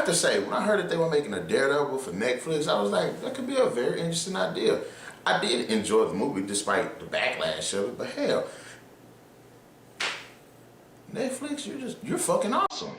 to say, when I heard that they were making a Daredevil for Netflix, I was like, that could be a very interesting idea. I did enjoy the movie despite the backlash of it, but hell, Netflix, you're fucking awesome.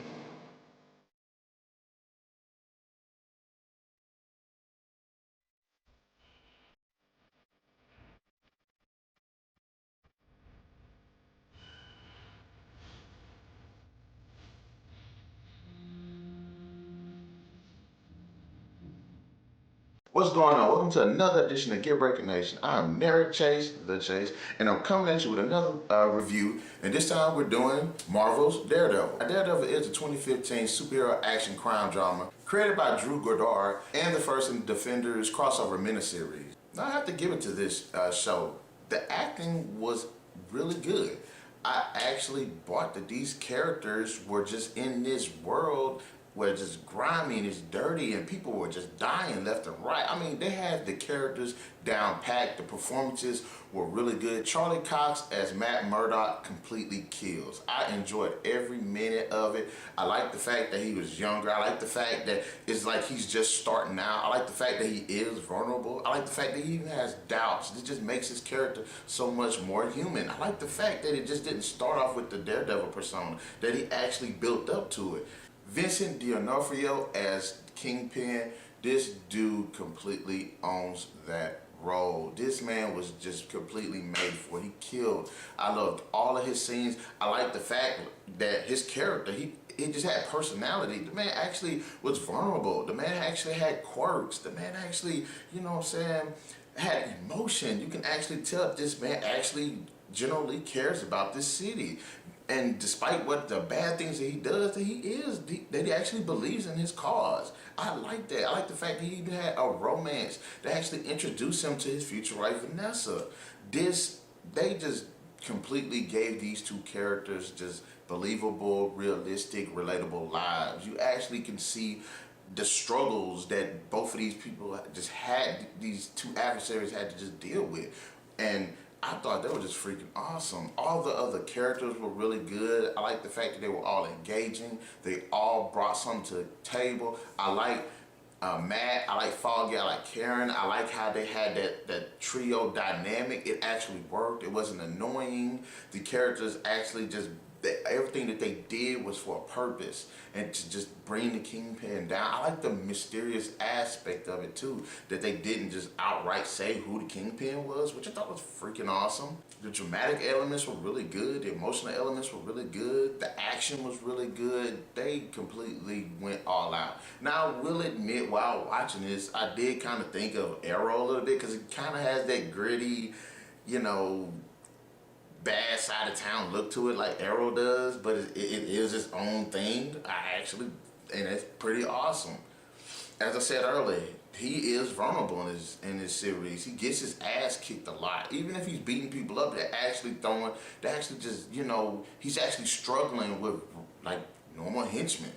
What's going on? Welcome to another edition of Get Breaking Nation. I'm NarikChase, the Chase, and I'm coming at you with another review. And this time we're doing Marvel's Daredevil. Daredevil is a 2015 superhero action crime drama created by Drew Goddard and the first in Defenders crossover miniseries. Now I have to give it to this show. The acting was really good. I actually bought that these characters were just in this world where it's just grimy and it's dirty and people were just dying left and right. I mean, they had the characters down packed. The performances were really good. Charlie Cox as Matt Murdock completely kills. I enjoyed every minute of it. I like the fact that he was younger. I like the fact that it's like he's just starting out. I like the fact that he is vulnerable. I like the fact that he even has doubts. It just makes his character so much more human. I like the fact that it just didn't start off with the Daredevil persona, that he actually built up to it. Vincent D'Onofrio as Kingpin, this dude completely owns that role. This man was just completely made for it. He killed. I loved all of his scenes. I like the fact that his character, he just had personality. The man actually was vulnerable. The man actually had quirks. The man actually, you know what I'm saying, had emotion. You can actually tell this man actually generally cares about this city. And despite what the bad things that he does, that he actually believes in his cause. I like that. I like the fact that he even had a romance that actually introduced him to his future wife, Vanessa. They just completely gave these two characters just believable, realistic, relatable lives. You actually can see the struggles that both of these people just had, these two adversaries had to just deal with. And I thought they were just freaking awesome. All the other characters were really good. I like the fact that they were all engaging. They all brought something to the table. I like Matt, I like Foggy, I like Karen. I like how they had that trio dynamic. It actually worked. It wasn't annoying. The characters actually just, everything that they did was for a purpose and to just bring the Kingpin down. I like the mysterious aspect of it too, that they didn't just outright say who the Kingpin was, which I thought was freaking awesome. The dramatic elements were really good. The emotional elements were really good. The action was really good. They completely went all out. Now I will admit, while watching this, I did kind of think of Arrow a little bit because it kind of has that gritty, you know, bad side of town look to it like Arrow does, but it is its own thing. And it's pretty awesome. As I said earlier, he is vulnerable in this series. He gets his ass kicked a lot. Even if he's beating people up, they're actually just, you know, he's actually struggling with like normal henchmen,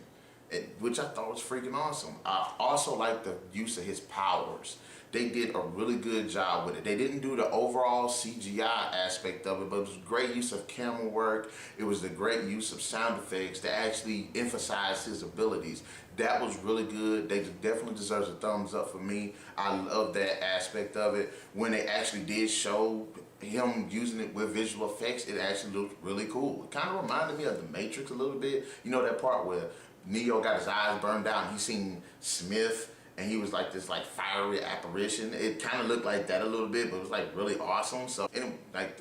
which I thought was freaking awesome. I also like the use of his powers. They did a really good job with it. They didn't do the overall CGI aspect of it, but it was great use of camera work. It was the great use of sound effects that actually emphasized his abilities. That was really good. They definitely deserves a thumbs up for me. I love that aspect of it. When they actually did show him using it with visual effects, it actually looked really cool. It kind of reminded me of The Matrix a little bit. You know that part where Neo got his eyes burned out and he seen Smith and he was like this like fiery apparition. It kind of looked like that a little bit, but it was like really awesome. So like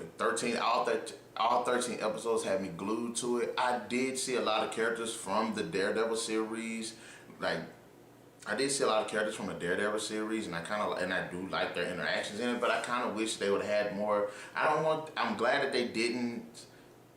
all 13 episodes had me glued to it. I did see a lot of characters from the Daredevil series. Like I did see a lot of characters from the Daredevil series, and I do like their interactions in it, but I kind of wish they would have had more. I'm glad that they didn't.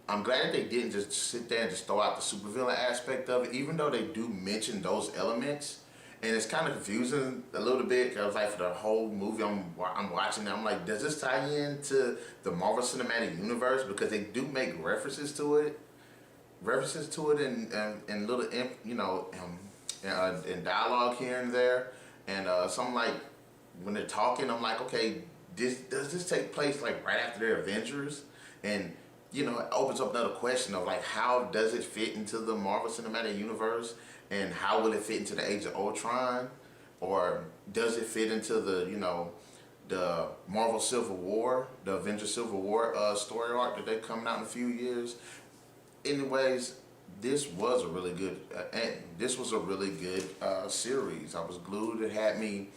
I'm glad that they didn't just sit there and just throw out the supervillain aspect of it, even though they do mention those elements. And it's kind of confusing a little bit because like for the whole movie I'm watching, I'm like, does this tie into the Marvel Cinematic Universe? Because they do make references to it in little, you know, in dialogue here and there. And so I'm like, when they're talking, I'm like, okay, does this take place like right after their Avengers? And you know, it opens up another question of like, how does it fit into the Marvel Cinematic Universe? and how will it fit into the Age of Ultron, or does it fit into the, you know, the Marvel Civil War, the Avengers Civil War story arc that they're coming out in a few years. Anyways, this was a really good series. I was glued. It had me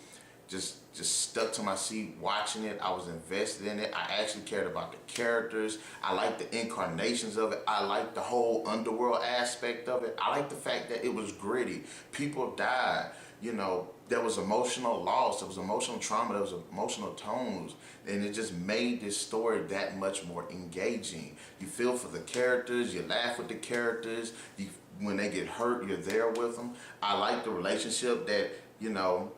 just stuck to my seat watching it. I was invested in it. I actually cared about the characters. I liked the incarnations of it. I liked the whole underworld aspect of it. I liked the fact that it was gritty. People died. You know, there was emotional loss, there was emotional trauma, there was emotional tones, and it just made this story that much more engaging. You feel for the characters, you laugh with the characters, when they get hurt, you're there with them. I like the relationship that, you know,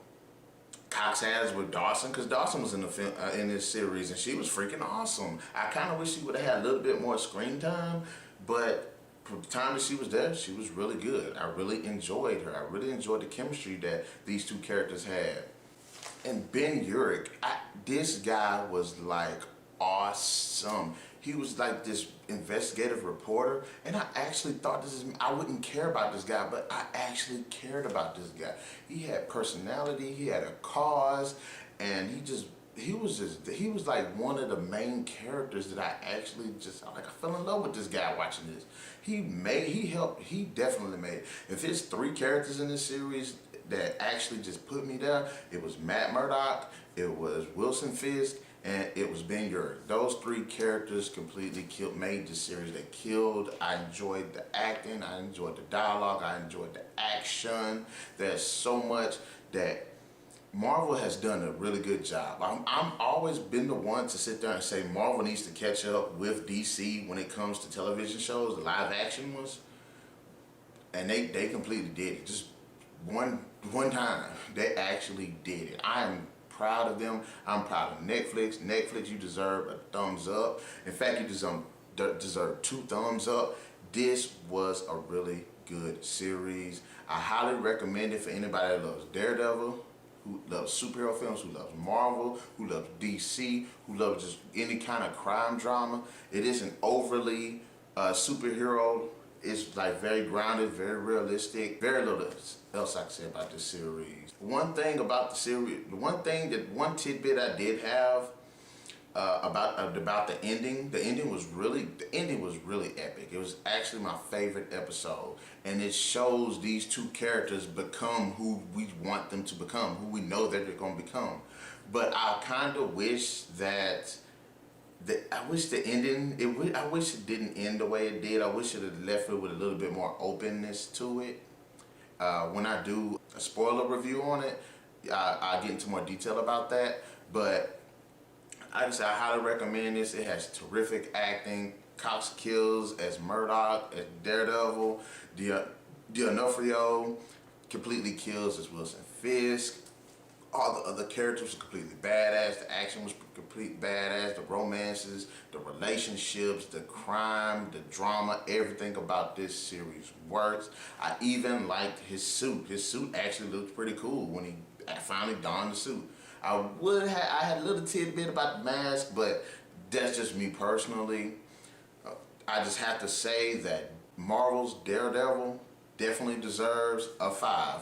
Cox has with Dawson, because Dawson was in the film, in this series, and she was freaking awesome. I kind of wish she would have had a little bit more screen time, but for the time that she was there, she was really good. I really enjoyed her. I really enjoyed the chemistry that these two characters had. And Ben Urich, this guy was like awesome. He was like this investigative reporter, and I actually thought I wouldn't care about this guy, but I actually cared about this guy. He had personality, he had a cause, and he was like one of the main characters that I actually I fell in love with this guy watching this. He definitely made it. If there's 3 characters in this series that actually just put me there, it was Matt Murdock, it was Wilson Fisk, and it was Ben Urich. Those 3 characters completely made the series. They killed. I enjoyed the acting, I enjoyed the dialogue, I enjoyed the action. There's so much that Marvel has done a really good job. I'm always been the one to sit there and say Marvel needs to catch up with DC when it comes to television shows, the live action ones. And they completely did it. Just one time, they actually did it. I am proud of them. I'm proud of Netflix. Netflix, you deserve a thumbs up. In fact, you deserve 2 thumbs up. This was a really good series. I highly recommend it for anybody that loves Daredevil, who loves superhero films, who loves Marvel, who loves DC, who loves just any kind of crime drama. It isn't overly superhero. It's like very grounded, very realistic. Very little else I can say about this series. One thing about the series, one tidbit I did have about the ending. The ending was really epic. It was actually my favorite episode, and it shows these 2 characters become who we want them to become, who we know that they're going to become. But I kind of wish that I wish the ending. I wish it didn't end the way it did. I wish it had left it with a little bit more openness to it. When I do a spoiler review on it, I'll get into more detail about that. But I highly recommend this. It has terrific acting. Cox kills as Murdock, as Daredevil. D'Onofrio completely kills as Wilson Fisk. All the other characters were completely badass. The action was complete badass. The romances, the relationships, the crime, the drama, everything about this series works. I even liked his suit. His suit actually looked pretty cool when he finally donned the suit. I had a little tidbit about the mask, but that's just me personally. I just have to say that Marvel's Daredevil definitely deserves a 5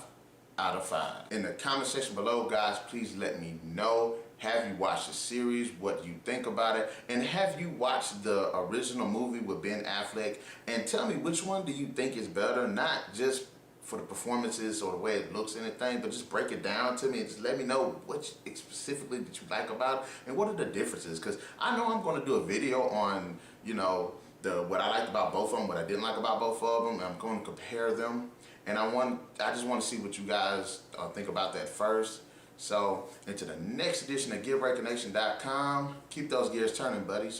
out of 5. In the comment section below, guys, please let me know. Have you watched the series? What do you think about it? And have you watched the original movie with Ben Affleck? And tell me, which one do you think is better? Not just for the performances or the way it looks and anything, but just break it down to me and just let me know what specifically that you like about it and what are the differences. Because I know I'm going to do a video on, you know, what I liked about both of them, what I didn't like about both of them. I'm going to compare them, and I just want to see what you guys think about that first. So, into the next edition of GearBreakerNation.com. Keep those gears turning, buddies.